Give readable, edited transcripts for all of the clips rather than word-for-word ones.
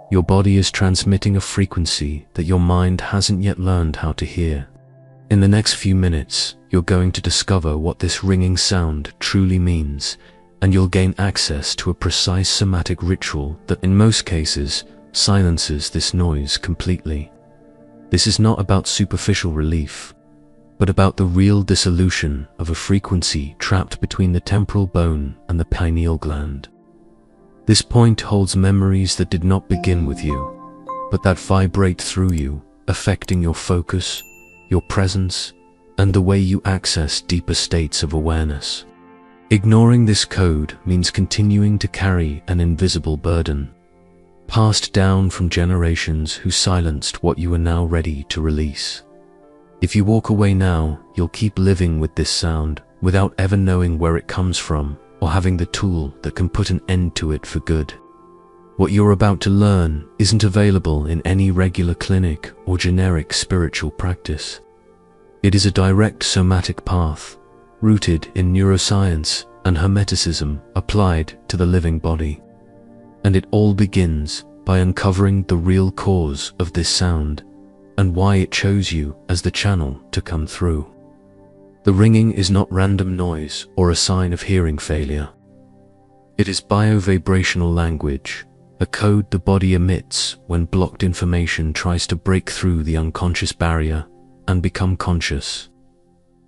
Your body is transmitting a frequency that your mind hasn't yet learned how to hear. In the next few minutes, you're going to discover what this ringing sound truly means, and you'll gain access to a precise somatic ritual that in most cases silences this noise completely. This is not about superficial relief, but about the real dissolution of a frequency trapped between the temporal bone and the pineal gland. This point holds memories that did not begin with you, but that vibrate through you, affecting your focus, your presence, and the way you access deeper states of awareness. Ignoring this code means continuing to carry an invisible burden, passed down from generations who silenced what you are now ready to release. If you walk away now, you'll keep living with this sound without ever knowing where it comes from or having the tool that can put an end to it for good. What you're about to learn isn't available in any regular clinic or generic spiritual practice. It is a direct somatic path, rooted in neuroscience and hermeticism applied to the living body. And it all begins by uncovering the real cause of this sound and why it chose you as the channel to come through. The ringing is not random noise or a sign of hearing failure. It is biovibrational language, a code the body emits when blocked information tries to break through the unconscious barrier and become conscious.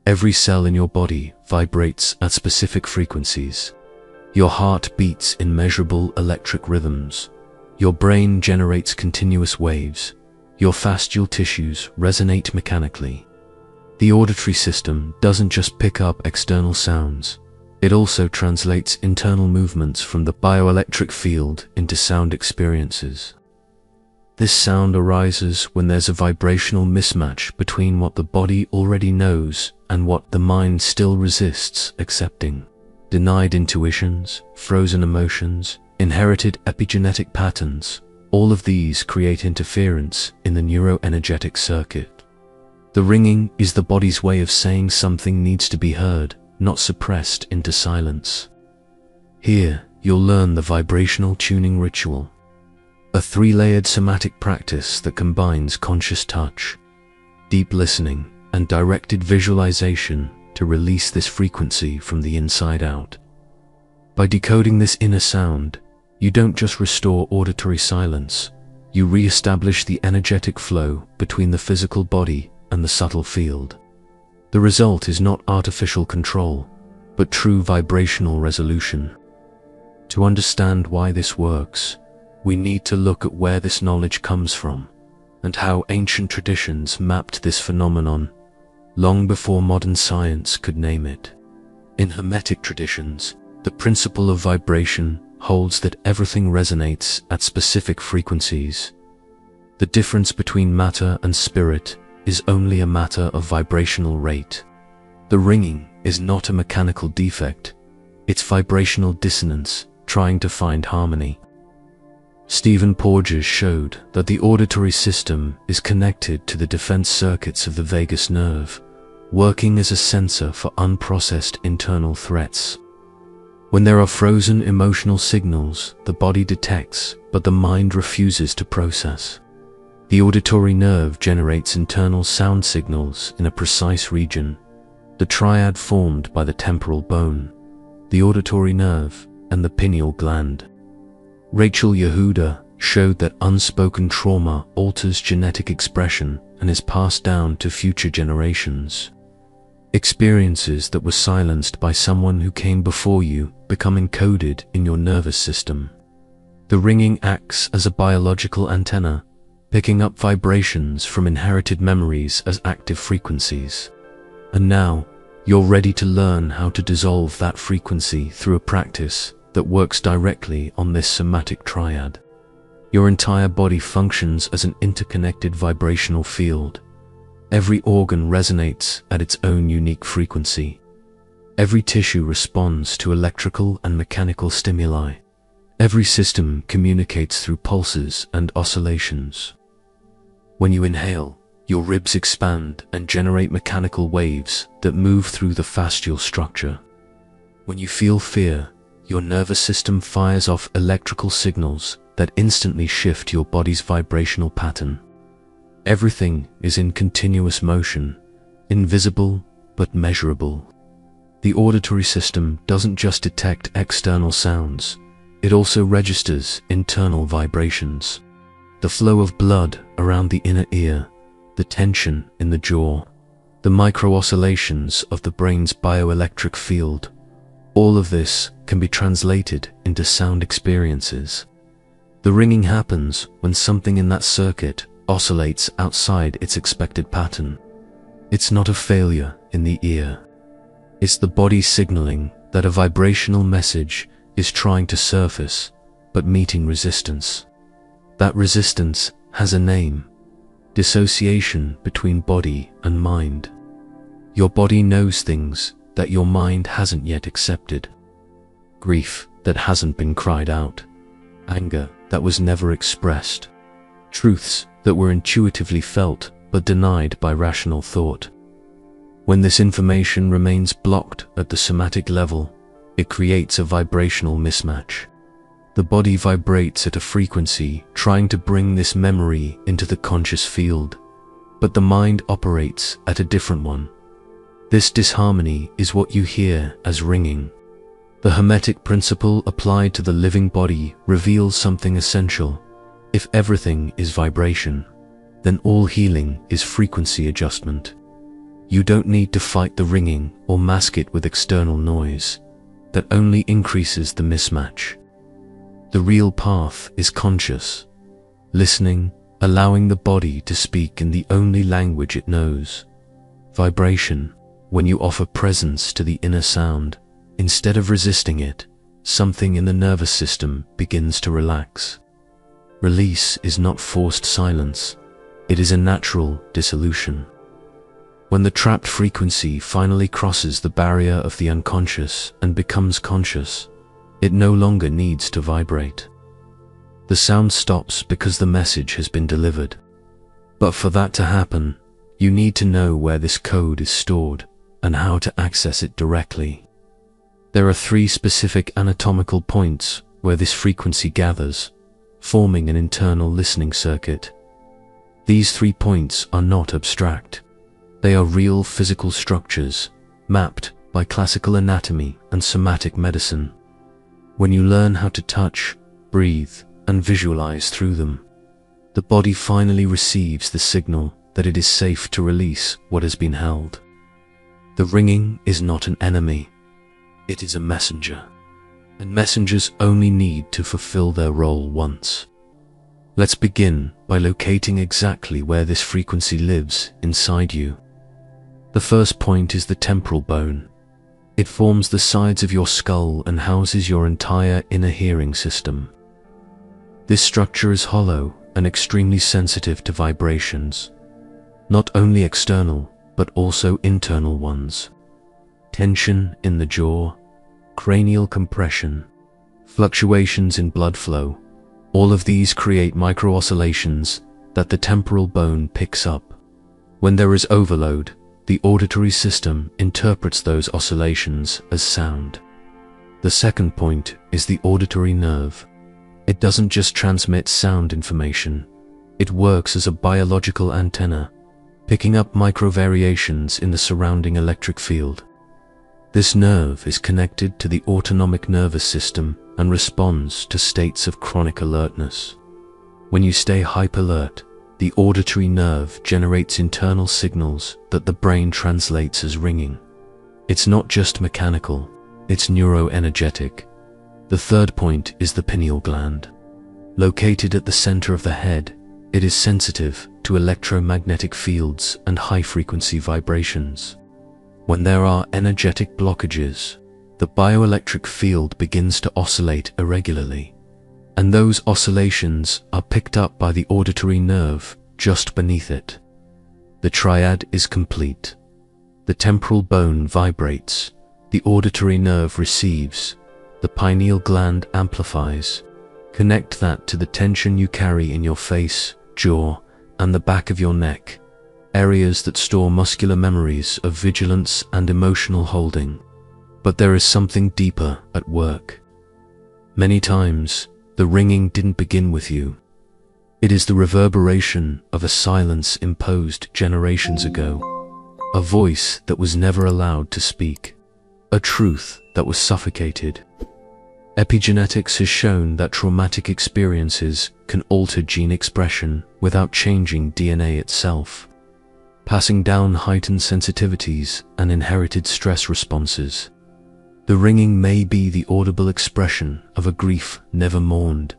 Every cell in your body vibrates at specific frequencies. Your heart beats in measurable electric rhythms. Your brain generates continuous waves. Your fascial tissues resonate mechanically. The auditory system doesn't just pick up external sounds. It also translates internal movements from the bioelectric field into sound experiences. This sound arises when there's a vibrational mismatch between what the body already knows and what the mind still resists accepting. Denied intuitions, frozen emotions, inherited epigenetic patterns, all of these create interference in the neuroenergetic circuit. The ringing is the body's way of saying something needs to be heard, not suppressed into silence. Here, you'll learn the vibrational tuning ritual, a three-layered somatic practice that combines conscious touch, deep listening, and directed visualization to release this frequency from the inside out. By decoding this inner sound, you don't just restore auditory silence, you re-establish the energetic flow between the physical body and the subtle field. The result is not artificial control, but true vibrational resolution. To understand why this works, we need to look at where this knowledge comes from and how ancient traditions mapped this phenomenon long before modern science could name it. In Hermetic traditions, the principle of vibration holds that everything resonates at specific frequencies. The difference between matter and spirit is only a matter of vibrational rate. The ringing is not a mechanical defect, it's vibrational dissonance trying to find harmony. Stephen Porges showed that the auditory system is connected to the defense circuits of the vagus nerve, working as a sensor for unprocessed internal threats. When there are frozen emotional signals, the body detects, but the mind refuses to process. The auditory nerve generates internal sound signals in a precise region, the triad formed by the temporal bone, the auditory nerve, and the pineal gland. Rachel Yehuda showed that unspoken trauma alters genetic expression and is passed down to future generations. Experiences that were silenced by someone who came before you become encoded in your nervous system. The ringing acts as a biological antenna, picking up vibrations from inherited memories as active frequencies. And now, you're ready to learn how to dissolve that frequency through a practice that works directly on this somatic triad. Your entire body functions as an interconnected vibrational field. Every organ resonates at its own unique frequency. Every tissue responds to electrical and mechanical stimuli. Every system communicates through pulses and oscillations. When you inhale, your ribs expand and generate mechanical waves that move through the fascial structure. When you feel fear, Your nervous system fires off electrical signals that instantly shift your body's vibrational pattern. Everything is in continuous motion, invisible but measurable. The auditory system doesn't just detect external sounds, it also registers internal vibrations. The flow of blood around the inner ear, the tension in the jaw, the micro-oscillations of the brain's bioelectric field, all of this can be translated into sound experiences. The ringing happens when something in that circuit oscillates outside its expected pattern. It's not a failure in the ear. It's the body signaling that a vibrational message is trying to surface, but meeting resistance. That resistance has a name: dissociation between body and mind. Your body knows things that your mind hasn't yet accepted. Grief that hasn't been cried out. Anger that was never expressed. Truths that were intuitively felt but denied by rational thought. When this information remains blocked at the somatic level, it creates a vibrational mismatch. The body vibrates at a frequency trying to bring this memory into the conscious field, but the mind operates at a different one. This disharmony is what you hear as ringing. The hermetic principle applied to the living body reveals something essential. If everything is vibration, then all healing is frequency adjustment. You don't need to fight the ringing or mask it with external noise. That only increases the mismatch. The real path is conscious, listening, allowing the body to speak in the only language it knows. Vibration, when you offer presence to the inner sound, instead of resisting it, something in the nervous system begins to relax. Release is not forced silence, it is a natural dissolution. When the trapped frequency finally crosses the barrier of the unconscious and becomes conscious, it no longer needs to vibrate. The sound stops because the message has been delivered. But for that to happen, you need to know where this code is stored and how to access it directly. There are 3 specific anatomical points where this frequency gathers, forming an internal listening circuit. These 3 points are not abstract. They are real physical structures, mapped by classical anatomy and somatic medicine. When you learn how to touch, breathe, and visualize through them, the body finally receives the signal that it is safe to release what has been held. The ringing is not an enemy, it is a messenger, and messengers only need to fulfill their role once. Let's begin by locating exactly where this frequency lives inside you. The first point is the temporal bone. It forms the sides of your skull and houses your entire inner hearing system. This structure is hollow and extremely sensitive to vibrations, not only external, but also internal ones. Tension in the jaw, cranial compression, fluctuations in blood flow, all of these create micro-oscillations that the temporal bone picks up. When there is overload, the auditory system interprets those oscillations as sound. The second point is the auditory nerve. It doesn't just transmit sound information, it works as a biological antenna, picking up micro-variations in the surrounding electric field. This nerve is connected to the autonomic nervous system and responds to states of chronic alertness. When you stay hyper-alert, the auditory nerve generates internal signals that the brain translates as ringing. It's not just mechanical, it's neuroenergetic. The third point is the pineal gland. Located at the center of the head, it is sensitive to electromagnetic fields and high-frequency vibrations. When there are energetic blockages, the bioelectric field begins to oscillate irregularly, and those oscillations are picked up by the auditory nerve just beneath it. The triad is complete. The temporal bone vibrates, the auditory nerve receives, the pineal gland amplifies. Connect that to the tension you carry in your face, jaw, and the back of your neck, areas that store muscular memories of vigilance and emotional holding. But there is something deeper at work. Many times, the ringing didn't begin with you. It is the reverberation of a silence imposed generations ago, a voice that was never allowed to speak, a truth that was suffocated. Epigenetics has shown that traumatic experiences can alter gene expression without changing DNA itself, passing down heightened sensitivities and inherited stress responses. The ringing may be the audible expression of a grief never mourned,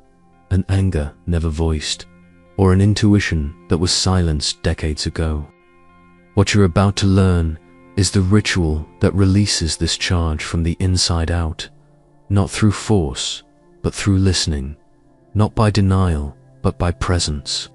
an anger never voiced, or an intuition that was silenced decades ago. What you're about to learn is the ritual that releases this charge from the inside out, not through force, but through listening, not by denial, but by presence.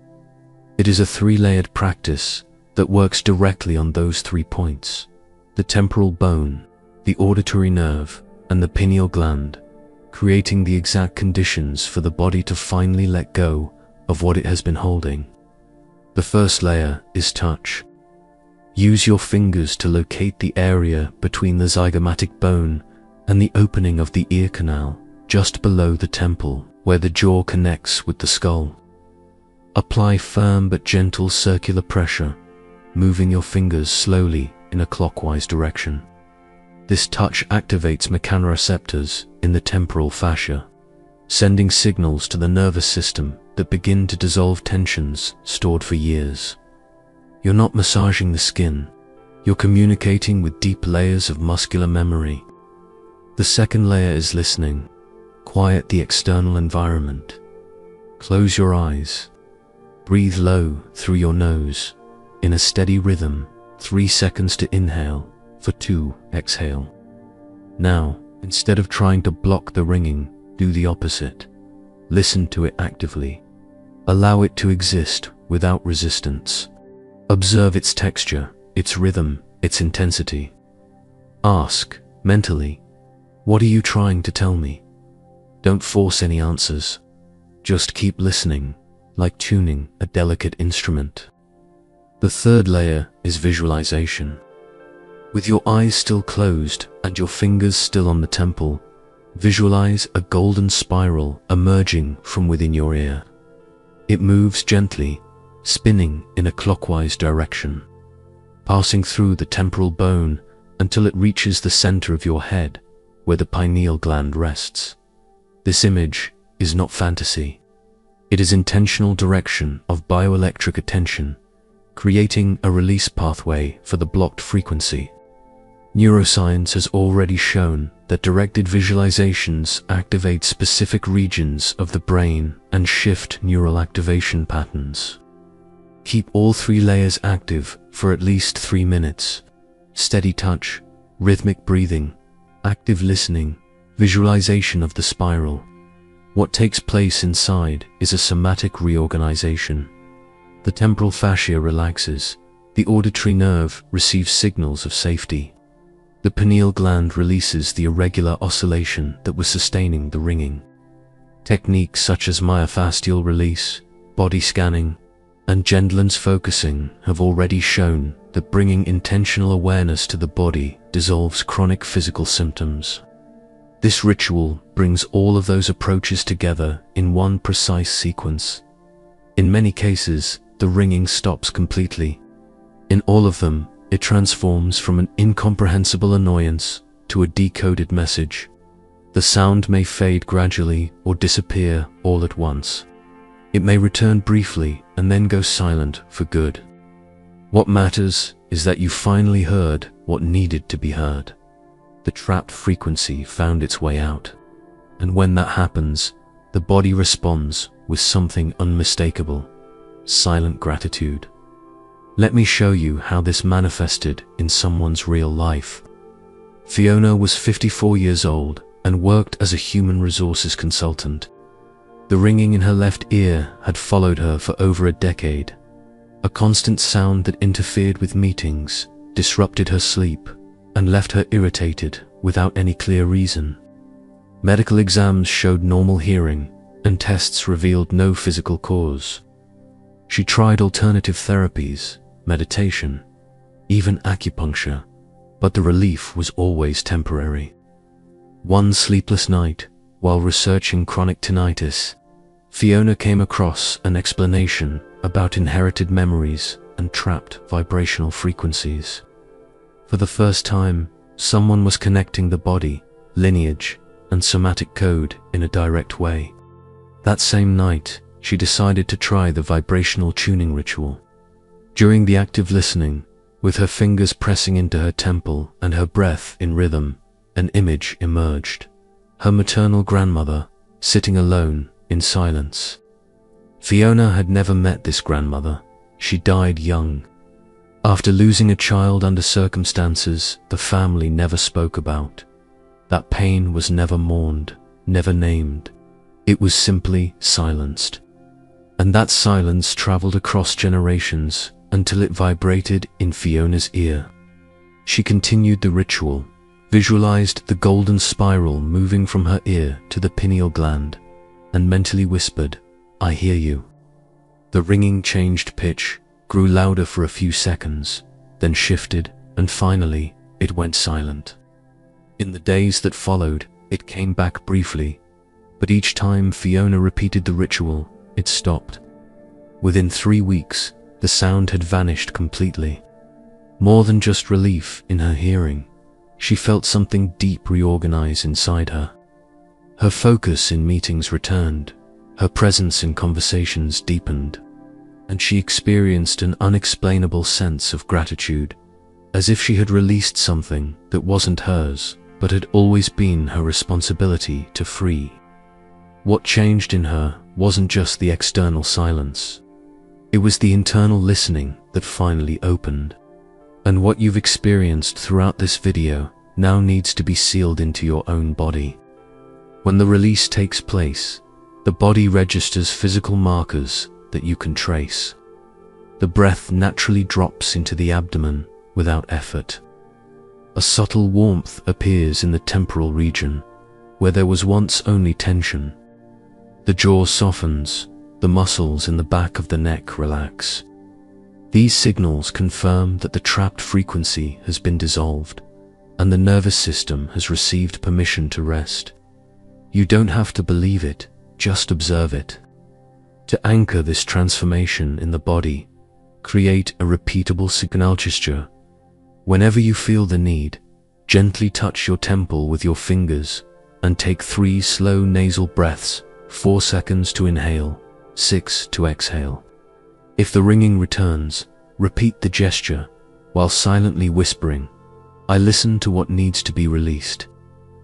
It is a three-layered practice that works directly on those 3 points: the temporal bone, the auditory nerve, and the pineal gland, creating the exact conditions for the body to finally let go of what it has been holding. The first layer is touch. Use your fingers to locate the area between the zygomatic bone and the opening of the ear canal, just below the temple, where the jaw connects with the skull. Apply firm but gentle circular pressure, moving your fingers slowly in a clockwise direction. This touch activates mechanoreceptors in the temporal fascia, sending signals to the nervous system that begin to dissolve tensions stored for years. You're not massaging the skin, you're communicating with deep layers of muscular memory. The second layer is listening. Quiet the external environment. Close your eyes. Breathe low through your nose, in a steady rhythm, 3 seconds to inhale, for 2, exhale. Now, instead of trying to block the ringing, do the opposite. Listen to it actively. Allow it to exist without resistance. Observe its texture, its rhythm, its intensity. Ask, mentally, what are you trying to tell me? Don't force any answers. Just keep listening, like tuning a delicate instrument. The third layer is visualization. With your eyes still closed and your fingers still on the temple, visualize a golden spiral emerging from within your ear. It moves gently, spinning in a clockwise direction, passing through the temporal bone until it reaches the center of your head, where the pineal gland rests. This image is not fantasy. It is intentional direction of bioelectric attention, creating a release pathway for the blocked frequency. Neuroscience has already shown that directed visualizations activate specific regions of the brain and shift neural activation patterns. Keep all 3 layers active for at least 3 minutes. Steady touch, rhythmic breathing, active listening, visualization of the spiral. What takes place inside is a somatic reorganization. The temporal fascia relaxes, the auditory nerve receives signals of safety. The pineal gland releases the irregular oscillation that was sustaining the ringing. Techniques such as myofascial release, body scanning, and gentle lens focusing have already shown that bringing intentional awareness to the body dissolves chronic physical symptoms. This ritual brings all of those approaches together in one precise sequence. In many cases, the ringing stops completely. In all of them, it transforms from an incomprehensible annoyance to a decoded message. The sound may fade gradually or disappear all at once. It may return briefly and then go silent for good. What matters is that you finally heard what needed to be heard. The trapped frequency found its way out. And when that happens, the body responds with something unmistakable: silent gratitude. Let me show you how this manifested in someone's real life. Fiona was 54 years old and worked as a human resources consultant. The ringing in her left ear had followed her for over a decade, a constant sound that interfered with meetings, disrupted her sleep, and left her irritated without any clear reason. Medical exams showed normal hearing, and tests revealed no physical cause. She tried alternative therapies, meditation, even acupuncture, but the relief was always temporary. One sleepless night, while researching chronic tinnitus, Fiona came across an explanation about inherited memories and trapped vibrational frequencies. For the first time, someone was connecting the body, lineage, and somatic code in a direct way. That same night, she decided to try the vibrational tuning ritual. During the active listening, with her fingers pressing into her temple and her breath in rhythm, an image emerged. Her maternal grandmother, sitting alone in silence. Fiona had never met this grandmother. She died young, after losing a child under circumstances the family never spoke about. That pain was never mourned, never named. It was simply silenced. And that silence traveled across generations until it vibrated in Fiona's ear. She continued the ritual, visualized the golden spiral moving from her ear to the pineal gland, and mentally whispered, "I hear you." The ringing changed pitch, grew louder for a few seconds, then shifted, and finally, it went silent. In the days that followed, it came back briefly, but each time Fiona repeated the ritual, it stopped. Within 3 weeks, the sound had vanished completely. More than just relief in her hearing, she felt something deep reorganize inside her. Her focus in meetings returned, her presence in conversations deepened, and she experienced an unexplainable sense of gratitude, as if she had released something that wasn't hers, but had always been her responsibility to free. What changed in her wasn't just the external silence. It was the internal listening that finally opened. And what you've experienced throughout this video now needs to be sealed into your own body. When the release takes place, the body registers physical markers that you can trace. The breath naturally drops into the abdomen without effort. A subtle warmth appears in the temporal region, where there was once only tension. The jaw softens, the muscles in the back of the neck relax. These signals confirm that the trapped frequency has been dissolved, and the nervous system has received permission to rest. You don't have to believe it, just observe it. To anchor this transformation in the body, create a repeatable signal gesture. Whenever you feel the need, gently touch your temple with your fingers and take 3 slow nasal breaths, 4 seconds to inhale, 6 to exhale. If the ringing returns, repeat the gesture while silently whispering, "I listen to what needs to be released."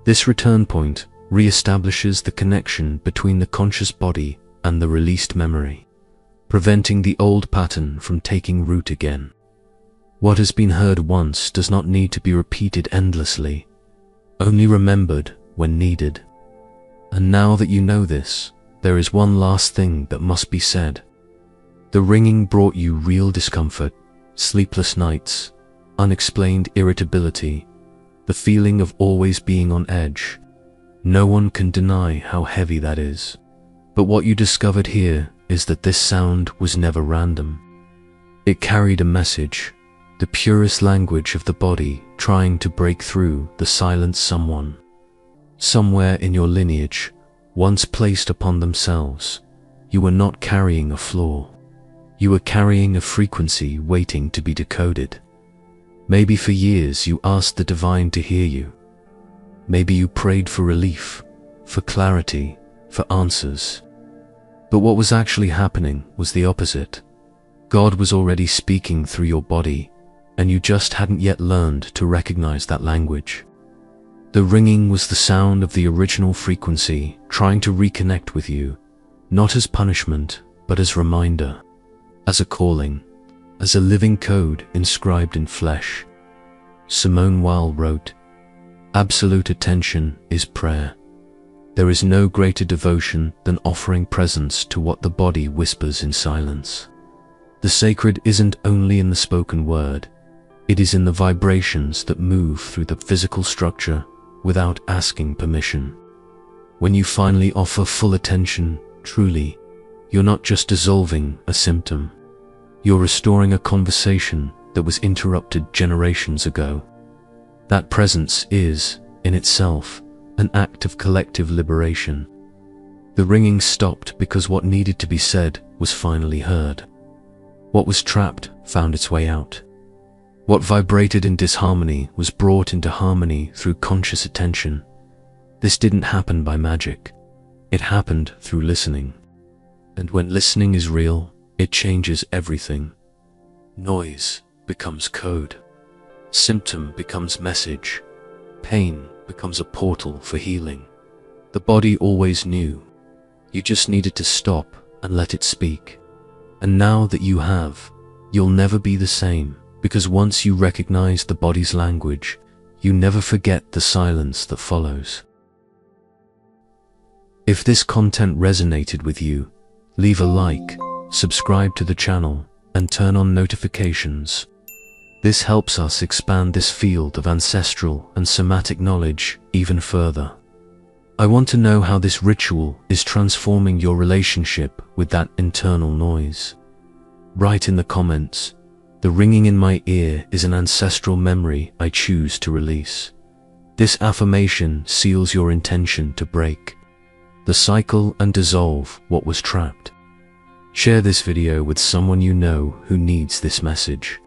This return point re-establishes the connection between the conscious body and the released memory, preventing the old pattern from taking root again. What has been heard once does not need to be repeated endlessly, only remembered when needed. And now that you know this, there is one last thing that must be said. The ringing brought you real discomfort, sleepless nights, unexplained irritability, the feeling of always being on edge. No one can deny how heavy that is. But what you discovered here is that this sound was never random. It carried a message, the purest language of the body trying to break through the silent someone. Somewhere in your lineage, once placed upon themselves, you were not carrying a flaw. You were carrying a frequency waiting to be decoded. Maybe for years you asked the divine to hear you. Maybe you prayed for relief, for clarity, for answers. But what was actually happening was the opposite. God was already speaking through your body, and you just hadn't yet learned to recognize that language. The ringing was the sound of the original frequency trying to reconnect with you, not as punishment, but as reminder, as a calling, as a living code inscribed in flesh. Simone Weil wrote, "Absolute attention is prayer. There is no greater devotion than offering presence to what the body whispers in silence." The sacred isn't only in the spoken word, it is in the vibrations that move through the physical structure without asking permission. When you finally offer full attention, truly, you're not just dissolving a symptom. You're restoring a conversation that was interrupted generations ago. That presence is, in itself, an act of collective liberation. The ringing stopped because what needed to be said was finally heard. What was trapped found its way out. What vibrated in disharmony was brought into harmony through conscious attention. This didn't happen by magic. It happened through listening. And when listening is real, it changes everything. Noise becomes code. Symptom becomes message. Pain becomes a portal for healing. The body always knew. You just needed to stop and let it speak. And now that you have, you'll never be the same, because once you recognize the body's language, you never forget the silence that follows. If this content resonated with you, leave a like, subscribe to the channel, and turn on notifications. This helps us expand this field of ancestral and somatic knowledge even further. I want to know how this ritual is transforming your relationship with that internal noise. Write in the comments, "The ringing in my ear is an ancestral memory I choose to release." This affirmation seals your intention to break the cycle and dissolve what was trapped. Share this video with someone you know who needs this message.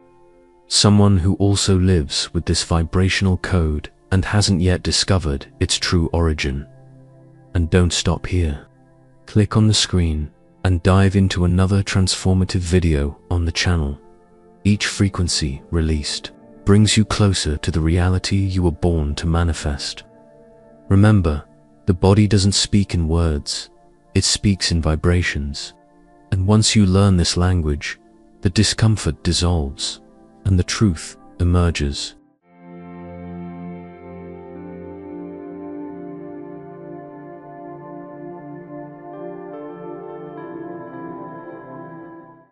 Someone who also lives with this vibrational code and hasn't yet discovered its true origin. And don't stop here. Click on the screen and dive into another transformative video on the channel. Each frequency released brings you closer to the reality you were born to manifest. Remember, the body doesn't speak in words, it speaks in vibrations. And once you learn this language, the discomfort dissolves and the truth emerges.